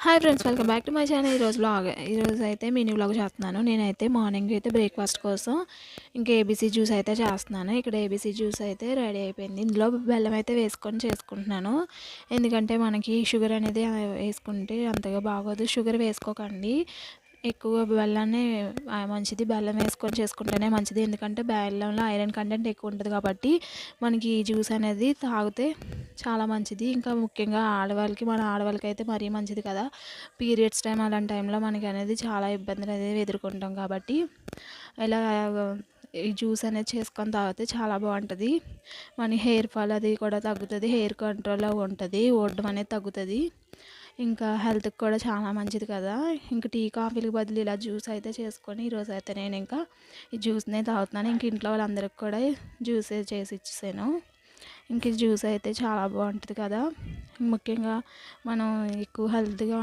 Hi friends, welcome back to my channel. ఈరోజు అయితే mini vlog చేస్తున్నాను. నేనైతే మార్నింగ్ అయితే బ్రేక్ఫాస్ట్ కోసం ఇంకా ఏబీసీ జ్యూస్ అయితే చేస్తున్నాను. ఇక్కడ ఏబీసీ జ్యూస్ అయితే రెడీ అయిపోయింది. ఇందులో బెల్లం అయితే వేసుకొని చేసుకుంటున్నాను. ఎందుకంటే మనకి షుగర్ అనేది వేసుకుంటే అంతగా బాగోదు. షుగర్ వేసుకోకండి, ఎక్కువ బెల్లాన్ని మంచిది. బెల్లం వేసుకొని చేసుకుంటేనే మంచిది. ఎందుకంటే బెల్లంలో ఐరన్ కంటెంట్ ఎక్కువ ఉంటుంది కాబట్టి మనకి ఈ జ్యూస్ అనేది తాగితే చాలా మంచిది. ఇంకా ముఖ్యంగా మన ఆడవాళ్ళకి అయితే మరీ మంచిది కదా. పీరియడ్స్ టైం అలాంటి టైంలో మనకి అనేది చాలా ఇబ్బందులు అనేది ఎదుర్కొంటాం కాబట్టి ఇలా ఈ జ్యూస్ అనేది చేసుకొని తాగితే చాలా బాగుంటుంది. మన హెయిర్ ఫాల్ అది కూడా తగ్గుతుంది, హెయిర్ కంట్రోల్లో ఉంటుంది, ఓడడం అనేది తగ్గుతుంది, ఇంకా హెల్త్కి కూడా చాలా మంచిది కదా. ఇంకా టీ కాఫీలకు బదులు ఇలా జ్యూస్ అయితే చేసుకొని ఈరోజు అయితే నేను ఇంకా ఈ జ్యూస్నే తాగుతున్నాను. ఇంక ఇంట్లో వాళ్ళందరికీ కూడా జ్యూస్ చేసి ఇచ్చేసాను. ఇంక ఈ జ్యూస్ అయితే చాలా బాగుంటుంది కదా. ముఖ్యంగా మనం ఎక్కువ హెల్త్గా